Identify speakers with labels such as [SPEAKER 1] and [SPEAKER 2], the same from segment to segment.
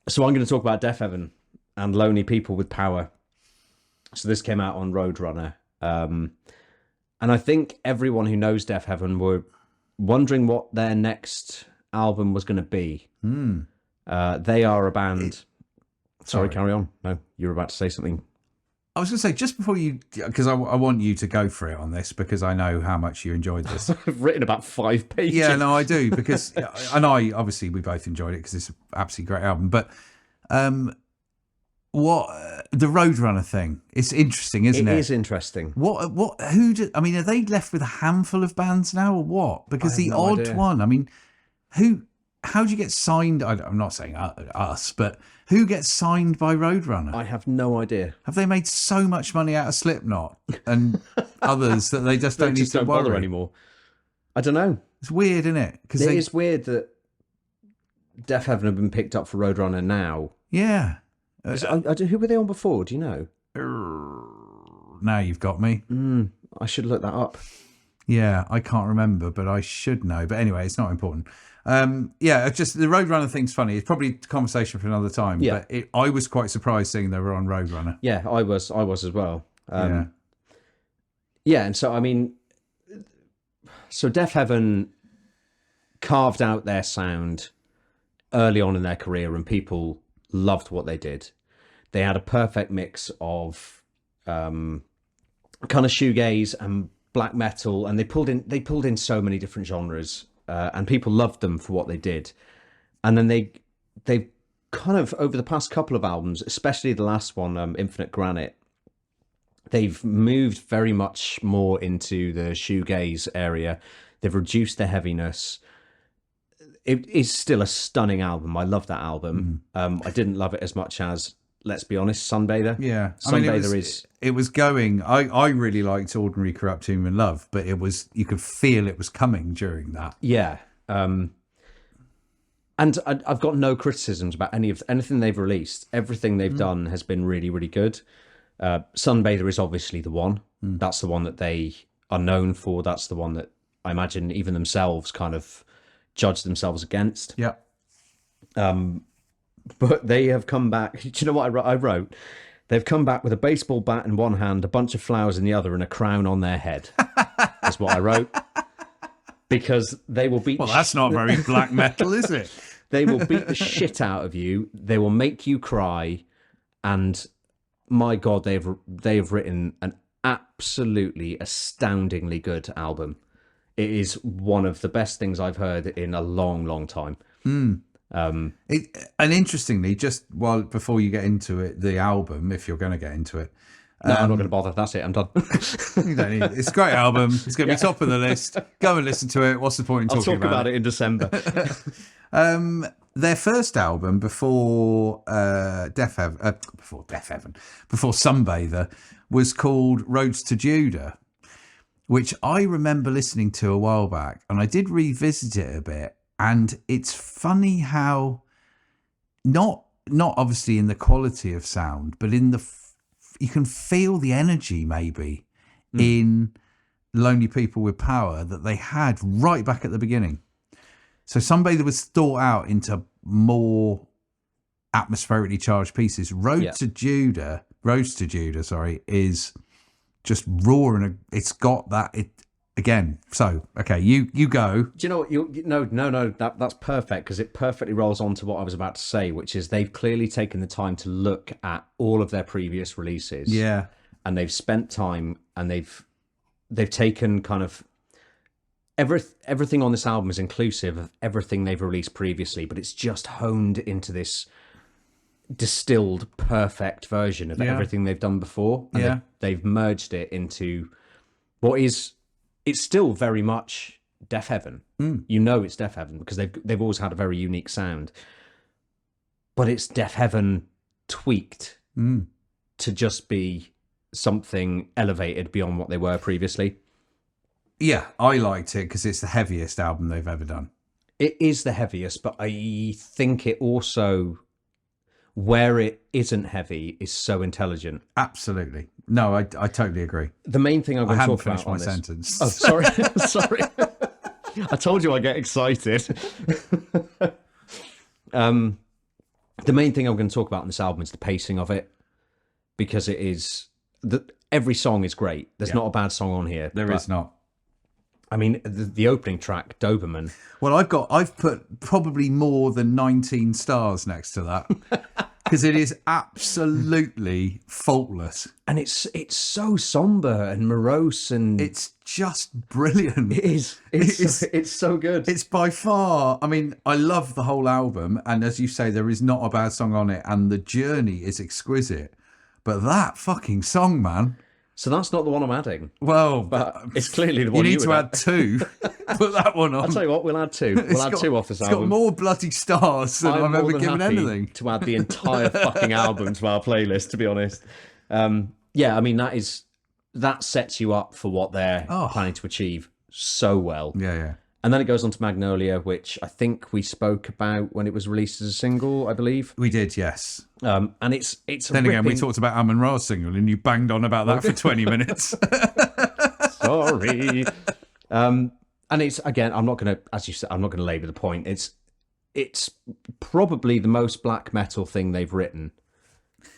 [SPEAKER 1] So I'm going to talk about Deafheaven and Lonely People with Power. So this came out on Roadrunner. And I think everyone who knows Deafheaven were wondering what their next album was going to be. They are a band... Sorry, carry on. No, you were about to say something.
[SPEAKER 2] I was going to say, just before you, because I want you to go for it on this, because I know how much you enjoyed this.
[SPEAKER 1] I've written about 5 pages.
[SPEAKER 2] Yeah, no, I do, because, and obviously we both enjoyed it because it's an absolutely great album, but the Roadrunner thing, it's interesting, isn't it?
[SPEAKER 1] It is interesting.
[SPEAKER 2] I mean, are they left with a handful of bands now or what? Because the odd
[SPEAKER 1] idea.
[SPEAKER 2] one, I mean, how do you get signed? I'm not saying us, but who gets signed by Roadrunner?
[SPEAKER 1] I have no idea.
[SPEAKER 2] Have they made so much money out of Slipknot and others that they just don't need to
[SPEAKER 1] bother
[SPEAKER 2] worry
[SPEAKER 1] anymore? I don't know.
[SPEAKER 2] It's weird, isn't it?
[SPEAKER 1] Because it is weird that Deafheaven have been picked up for Roadrunner now.
[SPEAKER 2] Yeah.
[SPEAKER 1] Who were they on before? Do you know?
[SPEAKER 2] Now you've got me.
[SPEAKER 1] I should look that up.
[SPEAKER 2] Yeah, I can't remember, but I should know. But anyway, it's not important. Yeah, just the Roadrunner thing's funny. It's probably a conversation for another time.
[SPEAKER 1] Yeah.
[SPEAKER 2] But I was quite surprised seeing they were on Roadrunner.
[SPEAKER 1] Yeah, I was as well.
[SPEAKER 2] Yeah.
[SPEAKER 1] Yeah, and so I mean, so Deafheaven carved out their sound early on in their career, and people loved what they did. They had a perfect mix of kind of shoegaze and black metal, and they pulled in so many different genres, and people loved them for what they did. And then they kind of, over the past couple of albums, especially the last one, Infinite Granite, they've moved very much more into the shoegaze area. They've reduced their heaviness. It is still a stunning album. I love that album. I didn't love it as much as, let's be honest, Sunbather.
[SPEAKER 2] Yeah.
[SPEAKER 1] Sunbather
[SPEAKER 2] it was going, I really liked Ordinary Corrupt Human Love, but you could feel it was coming during that.
[SPEAKER 1] Yeah. And I've got no criticisms about anything they've released. Everything they've done has been really, really good. Sunbather is obviously the one. That's the one that they are known for. That's the one that I imagine even themselves kind of judge themselves against.
[SPEAKER 2] Yeah.
[SPEAKER 1] But they have come back. Do you know what I wrote? They've come back with a baseball bat in one hand, a bunch of flowers in the other, and a crown on their head. That's what I wrote. Because they will beat...
[SPEAKER 2] Well, that's not very black metal, is it?
[SPEAKER 1] They will beat the shit out of you. They will make you cry. And my God, they have written an absolutely astoundingly good album. It is one of the best things I've heard in a long, long time.
[SPEAKER 2] And interestingly, just before you get into it, the album, if you're going to get into it,
[SPEAKER 1] no, I'm not going to bother. That's it. I'm done.
[SPEAKER 2] You don't need it. It's a great album. It's going to be top of the list. Go and listen to it. What's the point in talking
[SPEAKER 1] I'll talk about it in December.
[SPEAKER 2] Their first album before before Sunbather was called Roads to Judah, which I remember listening to a while back, and I did revisit it a bit. And it's funny how, not obviously in the quality of sound, but in you can feel the energy maybe in Lonely People with Power that they had right back at the beginning. So Sunbather was thought out into more atmospherically charged pieces. Roads to Judah, is just raw, and it's got that. Again, so okay, you go.
[SPEAKER 1] Do you know what? No. That's perfect, because it perfectly rolls on to what I was about to say, which is they've clearly taken the time to look at all of their previous releases.
[SPEAKER 2] Yeah,
[SPEAKER 1] and they've spent time, and they've taken kind of everything on this album is inclusive of everything they've released previously, but it's just honed into this distilled, perfect version of everything they've done before. And they've merged it into what is. It's still very much Deafheaven. You know it's Deafheaven because they've always had a very unique sound. But it's Deafheaven tweaked to just be something elevated beyond what they were previously.
[SPEAKER 2] Yeah, I liked it because it's the heaviest album they've ever done.
[SPEAKER 1] It is the heaviest, but I think it also, where it isn't heavy, is so intelligent.
[SPEAKER 2] Absolutely. No, I totally agree.
[SPEAKER 1] The main thing I'm going to talk about on
[SPEAKER 2] this... I hadn't finished
[SPEAKER 1] Oh,
[SPEAKER 2] my sentence.
[SPEAKER 1] sorry. I told you I get excited. The main thing I'm going to talk about in this album is the pacing of it, because every song is great. There's not a bad song on here.
[SPEAKER 2] There is not.
[SPEAKER 1] I mean, the opening track, Doberman.
[SPEAKER 2] Well, I've put probably more than 19 stars next to that because it is absolutely faultless.
[SPEAKER 1] And it's so somber and morose, and
[SPEAKER 2] it's just brilliant.
[SPEAKER 1] It is. It's so good.
[SPEAKER 2] It's by far, I mean, I love the whole album, and as you say, there is not a bad song on it, and the journey is exquisite. But that fucking song, man.
[SPEAKER 1] So that's not the one I'm adding.
[SPEAKER 2] Well,
[SPEAKER 1] but it's clearly the one
[SPEAKER 2] you need to add two. Put that one on.
[SPEAKER 1] I'll tell you what, we'll add two. We'll add two off this album.
[SPEAKER 2] It's got more bloody stars than I've ever given anything.
[SPEAKER 1] To add the entire fucking album to our playlist, to be honest. Yeah, I mean, that sets you up for what they're planning to achieve so well.
[SPEAKER 2] Yeah.
[SPEAKER 1] And then it goes on to Magnolia, which I think we spoke about when it was released as a single, I believe.
[SPEAKER 2] We did, yes.
[SPEAKER 1] And it's
[SPEAKER 2] then again, we talked about Amon Ra's single, and you banged on about that for 20 minutes.
[SPEAKER 1] Sorry. And it's, again, I'm not going to, as you said, I'm not going to labour the point. It's probably the most black metal thing they've written.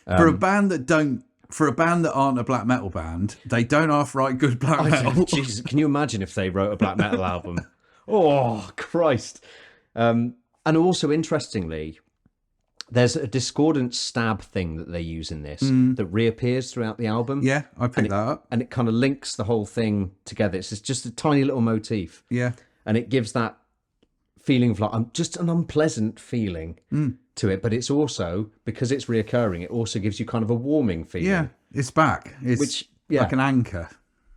[SPEAKER 2] For a band that aren't a black metal band, they don't half write good black metal.
[SPEAKER 1] Jesus, can you imagine if they wrote a black metal album? Oh, Christ. And also, interestingly, there's a discordant stab thing that they use in this that reappears throughout the album.
[SPEAKER 2] Yeah, I picked that up.
[SPEAKER 1] And it kind of links the whole thing together. It's just a tiny little motif.
[SPEAKER 2] Yeah.
[SPEAKER 1] And it gives that feeling of like, just an unpleasant feeling to it. But it's also, because it's reoccurring, it also gives you kind of a warming feeling.
[SPEAKER 2] Yeah, it's back. It's like an anchor.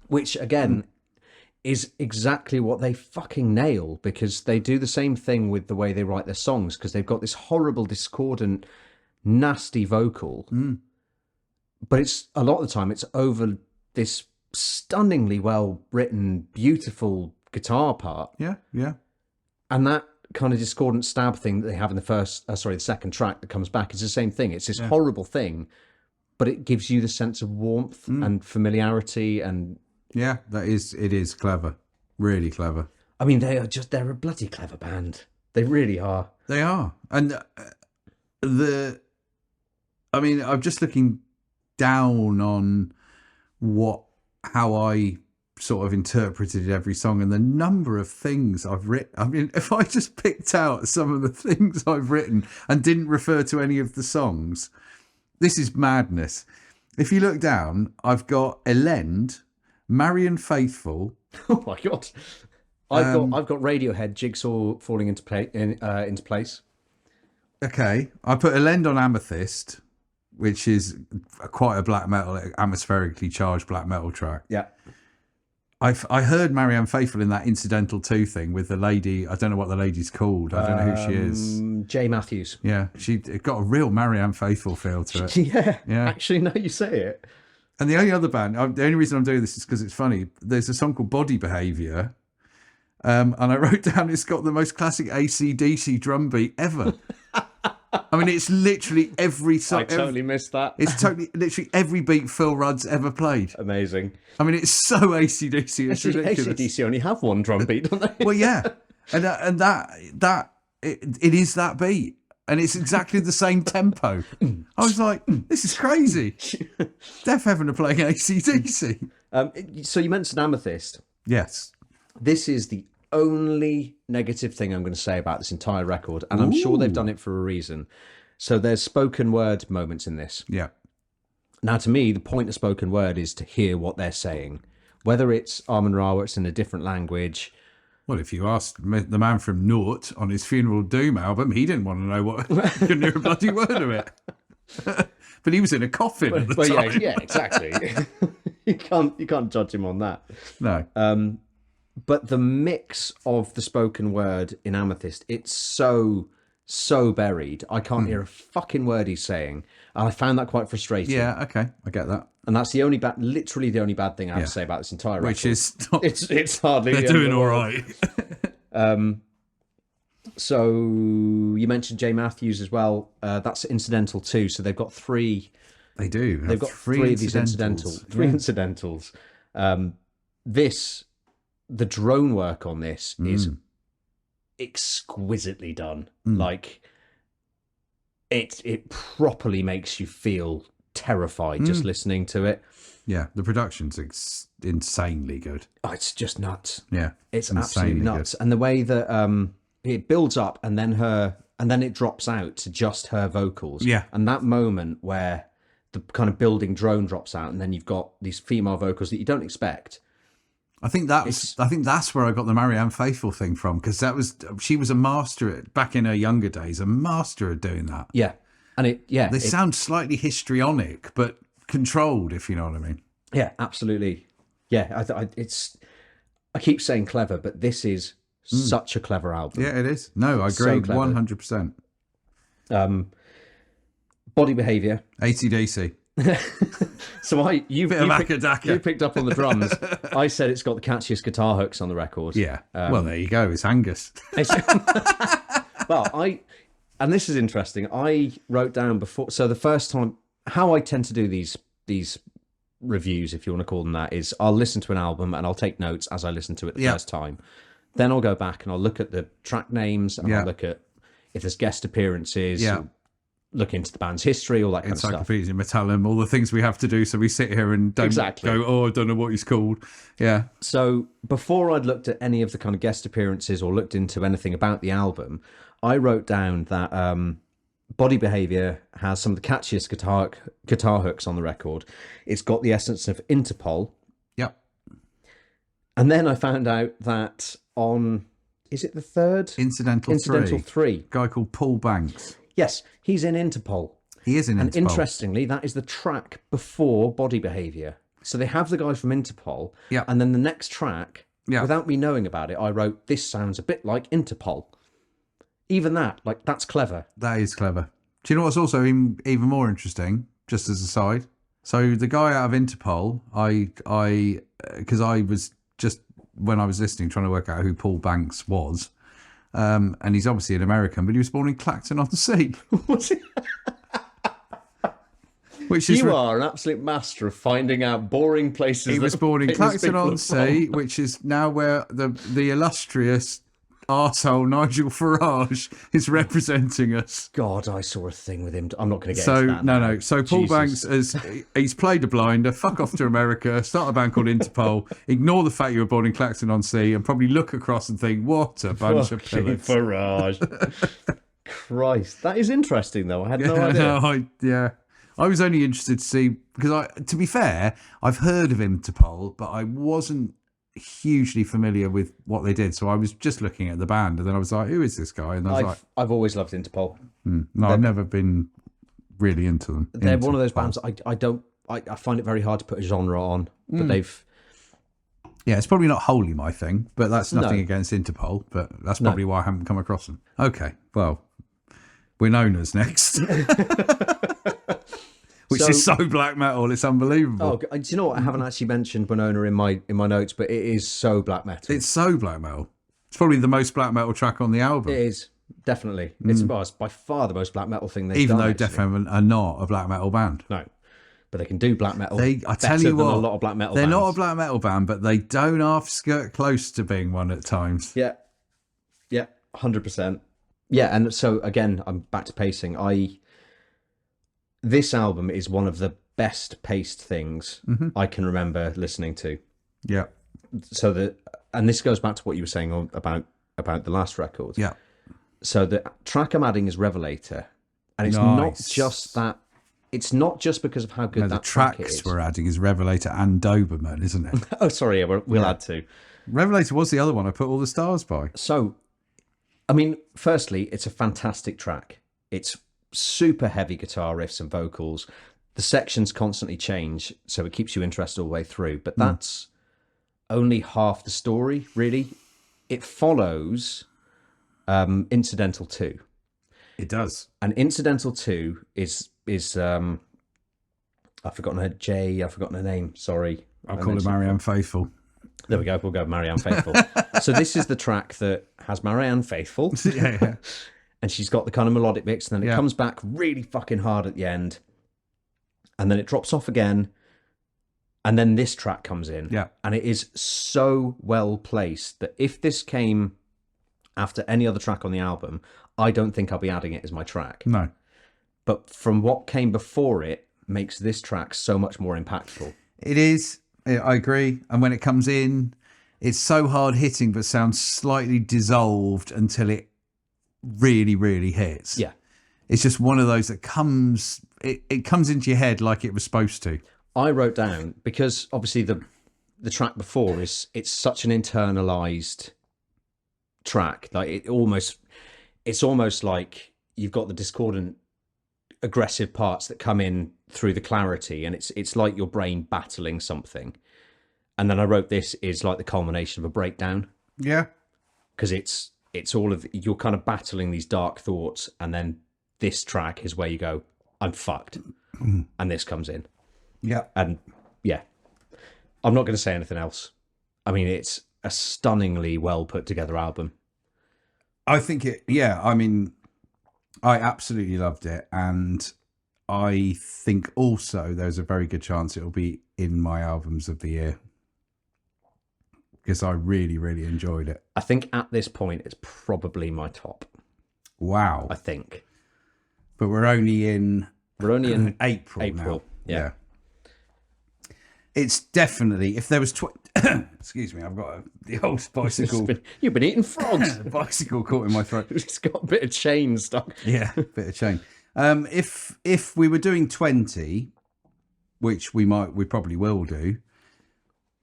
[SPEAKER 1] Which, again, is exactly what they fucking nail, because they do the same thing with the way they write their songs, because they've got this horrible, discordant, nasty vocal. But it's a lot of the time it's over this stunningly well written, beautiful guitar part.
[SPEAKER 2] Yeah.
[SPEAKER 1] And that kind of discordant stab thing that they have in the second track that comes back is the same thing. It's this horrible thing, but it gives you the sense of warmth and familiarity. And
[SPEAKER 2] yeah, it is clever, really clever.
[SPEAKER 1] I mean, they're a bloody clever band. They really are.
[SPEAKER 2] They are. And I'm just looking down on how I sort of interpreted every song and the number of things I've written. I mean, if I just picked out some of the things I've written and didn't refer to any of the songs, this is madness. If you look down, I've got Elend, Marian Faithful.
[SPEAKER 1] Oh my God. I've got Radiohead, Jigsaw falling into place.
[SPEAKER 2] Okay. I put Elend on Amethyst, which is quite a black metal, atmospherically charged black metal track.
[SPEAKER 1] Yeah.
[SPEAKER 2] I heard Marianne Faithfull in that Incidental 2 thing with the lady. I don't know what the lady's called. I don't know who she is.
[SPEAKER 1] Jay Matthews.
[SPEAKER 2] Yeah, it got a real Marianne Faithfull feel to it.
[SPEAKER 1] Yeah. Actually, now you say it.
[SPEAKER 2] And the only other band, the only reason I'm doing this is because it's funny. There's a song called Body Behaviour. And I wrote down it's got the most classic AC/DC drum beat ever. I mean, it's literally every song.
[SPEAKER 1] I totally missed that.
[SPEAKER 2] It's literally every beat Phil Rudd's ever played.
[SPEAKER 1] Amazing.
[SPEAKER 2] I mean, it's so AC/DC. It's ridiculous.
[SPEAKER 1] AC/DC only have one drum beat, don't they?
[SPEAKER 2] Well, yeah, and it is that beat, and it's exactly the same tempo. I was like, this is crazy. Deafheaven are playing AC/DC.
[SPEAKER 1] So you mentioned Amethyst.
[SPEAKER 2] Yes.
[SPEAKER 1] This is the only negative thing I'm going to say about this entire record, and I'm sure they've done it for a reason. So there's spoken word moments in this.
[SPEAKER 2] Yeah.
[SPEAKER 1] Now, to me, the point of spoken word is to hear what they're saying, whether it's Amon Ra or it's in a different language.
[SPEAKER 2] Well, if you asked the man from Naught on his Funeral Doom album, he didn't want to know what. Couldn't hear a bloody word of it. But he was in a coffin at the time.
[SPEAKER 1] Yeah, exactly. you can't judge him on that.
[SPEAKER 2] No.
[SPEAKER 1] But the mix of the spoken word in Amethyst, it's so buried. I can't hear a fucking word he's saying. And I found that quite frustrating.
[SPEAKER 2] Yeah, okay. I get that.
[SPEAKER 1] And that's literally the only bad thing I have to say about this entire record.
[SPEAKER 2] Which is not,
[SPEAKER 1] it's hardly
[SPEAKER 2] they're doing all right.
[SPEAKER 1] So you mentioned Jay Matthews as well. That's Incidental 2. So they've got three.
[SPEAKER 2] They do.
[SPEAKER 1] They've got three of these incidentals. Three incidentals. The drone work on this is exquisitely done. Like, it properly makes you feel terrified just listening to it.
[SPEAKER 2] Yeah, the production's insanely good.
[SPEAKER 1] Oh, it's just nuts.
[SPEAKER 2] Yeah,
[SPEAKER 1] It's absolutely nuts. And the way that it builds up and then it drops out to just her vocals.
[SPEAKER 2] Yeah.
[SPEAKER 1] And that moment where the kind of building drone drops out and then you've got these female vocals that you don't expect.
[SPEAKER 2] I think that's where I got the Marianne Faithfull thing from, because she was a master at, back in her younger days, a master at doing that.
[SPEAKER 1] Yeah. And they
[SPEAKER 2] sound slightly histrionic, but controlled, if you know what I mean.
[SPEAKER 1] Yeah, absolutely. Yeah, I keep saying clever, but this is such a clever album.
[SPEAKER 2] Yeah, it is. No, I agree, 100%.
[SPEAKER 1] Body Behaviour.
[SPEAKER 2] AC/DC.
[SPEAKER 1] So you picked up on the drums. I said it's got the catchiest guitar hooks on the record.
[SPEAKER 2] Yeah. Well, there you go. It's Angus.
[SPEAKER 1] And this is interesting. I wrote down before. So the first time, how I tend to do these reviews, if you want to call them that, is I'll listen to an album and I'll take notes as I listen to it the first time. Then I'll go back and I'll look at the track names and I'll look at if there's guest appearances.
[SPEAKER 2] Yeah.
[SPEAKER 1] Look into the band's history, all that kind of stuff.
[SPEAKER 2] Encyclopedia Metallum, all the things we have to do, so we sit here and don't go, oh, I don't know what he's called. Yeah.
[SPEAKER 1] So before I'd looked at any of the kind of guest appearances or looked into anything about the album, I wrote down that Body Behaviour has some of the catchiest guitar hooks on the record. It's got the essence of Interpol.
[SPEAKER 2] Yep.
[SPEAKER 1] And then I found out that on, is it the third?
[SPEAKER 2] Incidental
[SPEAKER 1] 3.
[SPEAKER 2] Guy called Paul Banks.
[SPEAKER 1] Yes, he's in Interpol.
[SPEAKER 2] He is in Interpol.
[SPEAKER 1] And interestingly, that is the track before Body Behaviour. So they have the guy from Interpol.
[SPEAKER 2] Yeah.
[SPEAKER 1] And then the next track, without me knowing about it, I wrote, this sounds a bit like Interpol. Even that, that's clever.
[SPEAKER 2] That is clever. Do you know what's also even more interesting, just as a side? So the guy out of Interpol, because I was just, when I was listening, trying to work out who Paul Banks was, and he's obviously an American, but he was born in Clacton-on-Sea.
[SPEAKER 1] Was he? You are an absolute master of finding out boring places.
[SPEAKER 2] He was born in Clacton-on-Sea, which is now where the illustrious arsehole Nigel Farage is representing us.
[SPEAKER 1] God, I saw a thing with him. I'm not going to get into that.
[SPEAKER 2] No. So Paul Banks, he's played a blinder, fuck off to America, start a band called Interpol, ignore the fact you were born in Clacton-on-Sea, and probably look across and think, what a bunch of pillars.
[SPEAKER 1] Farage. Christ, that is interesting though. I had no idea.
[SPEAKER 2] I was only interested to see, because to be fair, I've heard of Interpol, but I wasn't hugely familiar with what they did, so I was just looking at the band and then I was like, who is this guy? And
[SPEAKER 1] I've always loved Interpol.
[SPEAKER 2] I've never been really into them.
[SPEAKER 1] They're one of those bands I find it very hard to put a genre on, but they've
[SPEAKER 2] it's probably not wholly my thing, but that's nothing against Interpol, but that's probably why I haven't come across them. Okay, well, Winona's next. Which is so black metal, it's unbelievable.
[SPEAKER 1] Oh, do you know what? I haven't actually mentioned Winona in my notes, but it is so black metal.
[SPEAKER 2] It's so black metal. It's probably the most black metal track on the album.
[SPEAKER 1] It is, definitely. It's by far the most black metal thing they've
[SPEAKER 2] done. Even though
[SPEAKER 1] Deafheaven
[SPEAKER 2] are not a black metal band.
[SPEAKER 1] No, but they can do black metal.
[SPEAKER 2] I tell you what,
[SPEAKER 1] a lot of black metal.
[SPEAKER 2] They're
[SPEAKER 1] bands.
[SPEAKER 2] not a black metal band, but they don't half skirt close to being one at times.
[SPEAKER 1] Yeah, 100%. Yeah, and so again, I'm back to pacing. This album is one of the best paced things I can remember listening to.
[SPEAKER 2] Yeah.
[SPEAKER 1] So and this goes back to what you were saying about the last record.
[SPEAKER 2] Yeah.
[SPEAKER 1] So the track I'm adding is Revelator, and it's not just that. It's not just because of how good that track is.
[SPEAKER 2] The tracks we're adding is Revelator and Doberman, isn't it?
[SPEAKER 1] Oh, sorry, yeah, we'll add two.
[SPEAKER 2] Revelator was the other one I put all the stars by.
[SPEAKER 1] So, I mean, firstly, it's a fantastic track. It's super heavy guitar riffs and vocals. The sections constantly change, so it keeps you interested all the way through. But that's only half the story, really. It follows Incidental 2.
[SPEAKER 2] It does.
[SPEAKER 1] And Incidental 2 is I've forgotten her name. Sorry.
[SPEAKER 2] I'll call her Marianne Faithfull.
[SPEAKER 1] There we go. We'll go Marianne Faithfull. So this is the track that has Marianne Faithfull.
[SPEAKER 2] Yeah.
[SPEAKER 1] And she's got the kind of melodic mix, and then it comes back really fucking hard at the end. And then it drops off again. And then this track comes in.
[SPEAKER 2] Yeah.
[SPEAKER 1] And it is so well placed that if this came after any other track on the album, I don't think I'll be adding it as my track.
[SPEAKER 2] No.
[SPEAKER 1] but from what came before it makes this track so much more impactful.
[SPEAKER 2] It is. I agree. And when it comes in, it's so hard hitting, but sounds slightly dissolved until it really, really hits.
[SPEAKER 1] Yeah.
[SPEAKER 2] It's just one of those that comes, it comes into your head like it was supposed to.
[SPEAKER 1] I wrote down, because obviously the track before it's such an internalized track. Like it's almost like you've got the discordant aggressive parts that come in through the clarity, and it's like your brain battling something. And then I wrote, this is like the culmination of a breakdown.
[SPEAKER 2] Yeah.
[SPEAKER 1] Because it's all of, you're kind of battling these dark thoughts, and then this track is where you go, I'm fucked. And this comes in.
[SPEAKER 2] Yeah.
[SPEAKER 1] And yeah, I'm not going to say anything else. I mean, it's a stunningly well put together album.
[SPEAKER 2] I think I mean, I absolutely loved it. And I think also there's a very good chance it'll be in my albums of the year, because I really, really enjoyed it.
[SPEAKER 1] I think at this point, it's probably my top.
[SPEAKER 2] Wow.
[SPEAKER 1] I think.
[SPEAKER 2] But we're only in April now.
[SPEAKER 1] Yeah.
[SPEAKER 2] It's definitely, if there was excuse me, I've got the old bicycle.
[SPEAKER 1] You've been eating frogs.
[SPEAKER 2] Bicycle caught in my throat.
[SPEAKER 1] It's got a bit of chain stuck.
[SPEAKER 2] Yeah, bit of chain. If we were doing 20, which we probably will do,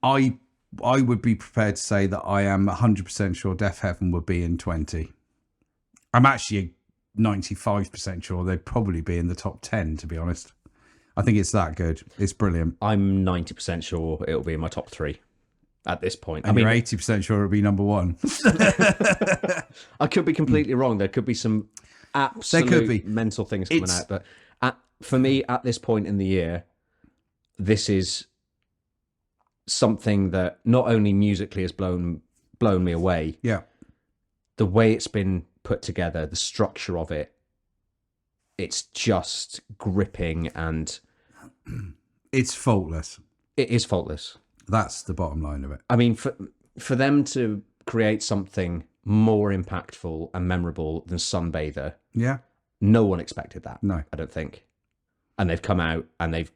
[SPEAKER 2] I would be prepared to say that I am 100% sure Deafheaven would be in 20. I'm actually 95% sure they'd probably be in the top 10, to be honest. I think it's that good. It's brilliant.
[SPEAKER 1] I'm 90% sure it'll be in my top 3 at this point.
[SPEAKER 2] And you're 80% sure it'll be number 1.
[SPEAKER 1] I could be completely wrong. There could be some absolute mental things coming out. But for me, at this point in the year, this is something that not only musically has blown me away.
[SPEAKER 2] Yeah.
[SPEAKER 1] The way it's been put together, the structure of it, it's just gripping, and
[SPEAKER 2] it's faultless.
[SPEAKER 1] It is faultless.
[SPEAKER 2] That's the bottom line of it.
[SPEAKER 1] I mean, for them to create something more impactful and memorable than Sunbather,
[SPEAKER 2] yeah,
[SPEAKER 1] no one expected that.
[SPEAKER 2] No,
[SPEAKER 1] I don't think. And they've come out and they've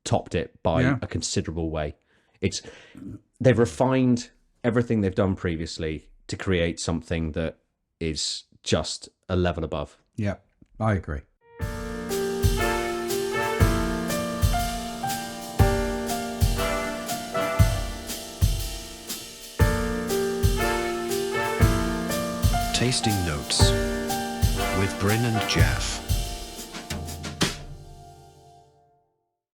[SPEAKER 1] topped it by a considerable way. They've refined everything they've done previously to create something that is just a level above.
[SPEAKER 2] Yeah, I agree.
[SPEAKER 3] Tasting Notes with Bryn and Jaff.